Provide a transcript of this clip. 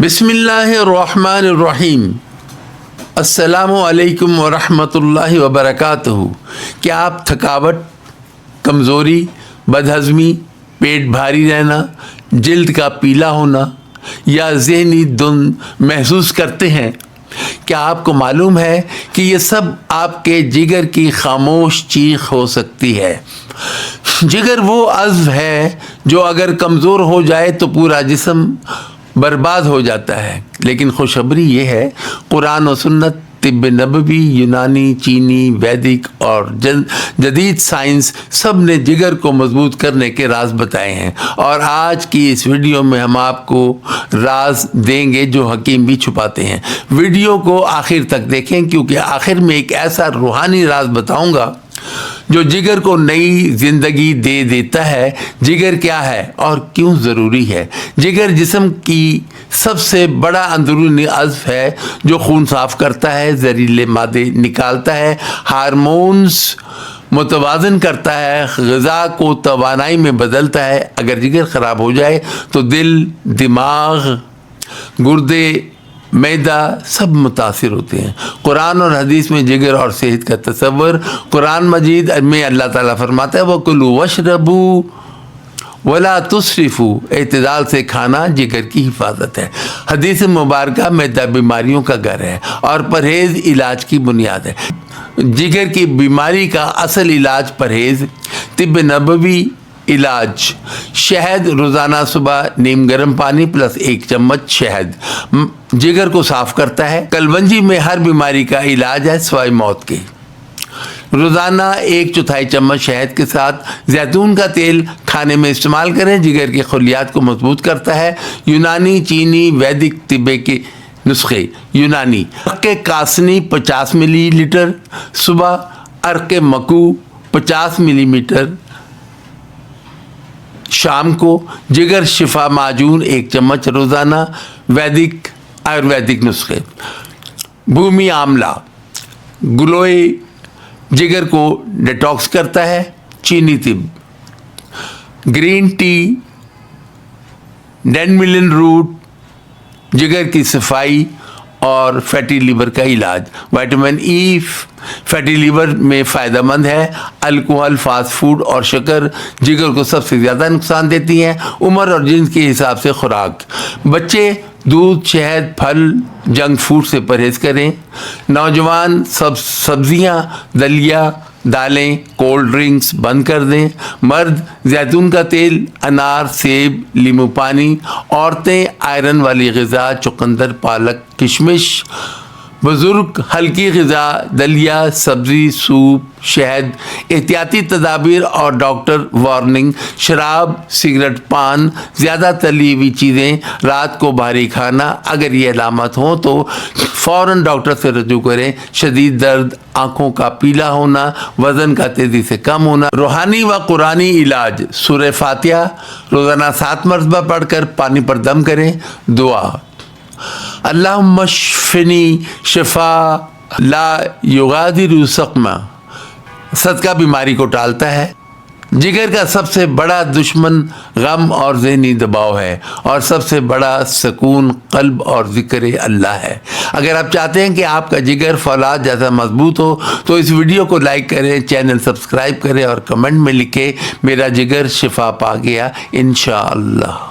बिस्मिल्लाहिर्रहमानिर्रहीम। अस्सलामु अलैकुम वरहमतुल्लाहि वबरकातुहू। क्या आप थकावट, कमज़ोरी, बदहज़मी, पेट भारी रहना, जिल्द का पीला होना या ज़हनी धुंध महसूस करते हैं? क्या आपको मालूम है कि ये सब आपके जिगर की खामोश चीख हो सकती है? जिगर वो अज़्व है जो अगर कमज़ोर हो जाए तो पूरा जिस्म बर्बाद हो जाता है। लेकिन खुशखबरी ये है, कुरान और सुन्नत, तिब्ब नबवी, यूनानी, चीनी, वैदिक और जदीद साइंस सब ने जिगर को मजबूत करने के राज बताए हैं। और आज की इस वीडियो में हम आपको राज देंगे जो हकीम भी छुपाते हैं। वीडियो को आखिर तक देखें, क्योंकि आखिर में एक ऐसा रूहानी राज बताऊंगा जो जिगर को नई जिंदगी दे देता है। जिगर क्या है और क्यों ज़रूरी है? जिगर जिस्म की सबसे बड़ा अंदरूनी अज़्व है जो खून साफ करता है, जहरीले मादे निकालता है, हार्मोन्स मुतवाज़न करता है, ग़िज़ा को तवानाई में बदलता है। अगर जिगर ख़राब हो जाए तो दिल, दिमाग, गुर्दे, मैदा सब मुतासिर होते हैं। कुरान और हदीस में जिगर और सेहत का तस्वर, कुरान मजीद में अल्लाह ताला फरमाता है, वकुलू वशरबू वला तुस्रिफू, एतदाल से खाना जिगर की हिफाजत है। हदीस मुबारका मैदा बीमारियों का घर है और परहेज़ इलाज की बुनियाद है। जिगर की बीमारी का असल इलाज परहेज़, तिब्ब नबवी इलाज, शहद रोज़ाना सुबह नीम गर्म पानी प्लस 1 चम्मच शहद जिगर को साफ करता है। कलवंजी में हर बीमारी का इलाज है सिवाय मौत के। रोज़ाना 1/4 चम्मच शहद के साथ जैतून का तेल खाने में इस्तेमाल करें, जिगर के खलियात को मजबूत करता है। यूनानी, चीनी, वैदिक तिब्बे के नुस्खे। यूनानी अर्क़ कासनी 50 मिलीलीटर सुबह, अर्क़ मकू 50 मिलीमीटर शाम को। जिगर शिफा माजून 1 चम्मच रोज़ाना। वैदिक आयुर्वेदिक नुस्खे। भूमि आमला ग्लोए जिगर को डिटॉक्स करता है। चीनी तिब, ग्रीन टी, डैंडमिलन रूट जिगर की सफाई और फैटी लीवर का इलाज। विटामिन ई फैटी लीवर में फ़ायदेमंद है। अल्कोहल, फास्ट फूड और शक्कर जिगर को सबसे ज़्यादा नुकसान देती हैं। उम्र और जिन्स के हिसाब से खुराक। बच्चे दूध, शहद, फल, जंक फूड से परहेज़ करें। नौजवान सब्जियां, दलिया, दालें, कोल्ड ड्रिंक्स बंद कर दें। मर्द जैतून का तेल, अनार, सेब, नींबू पानी। औरतें आयरन वाली ग़िज़ा, चुकंदर, पालक, किशमिश। बुज़ुर्ग हल्की ग़िज़ा, दलिया, सब्ज़ी, सूप, शहद। एहतियाती तदाबीर और डॉक्टर वार्निंग, शराब, सिगरेट, पान, ज़्यादा तली हुई चीज़ें, रात को भारी खाना। अगर ये अलामत हो तो फ़ौरन डॉक्टर से रजू करें। शदीद दर्द, आँखों का पीला होना, वज़न का तेज़ी से कम होना। रूहानी व कुरानी इलाज। सूरह फातिहा रोज़ाना 7 मरतबा पढ़कर पानी पर दम करें। दुआ, अल्लाहुम्मा शफ़िनी शिफ़ा ला युगादिरु सक़मा, सदका बीमारी को टालता है। जिगर का सबसे बड़ा दुश्मन गम और ज़हनी दबाव है और सबसे बड़ा सुकून क़ल्ब और ज़िक्र अल्लाह है। अगर आप चाहते हैं कि आपका जिगर फौलाद जैसा मजबूत हो तो इस वीडियो को लाइक करें, चैनल सब्सक्राइब करें और कमेंट में लिखें, मेरा जिगर शिफा पा गया इंशाअल्लाह।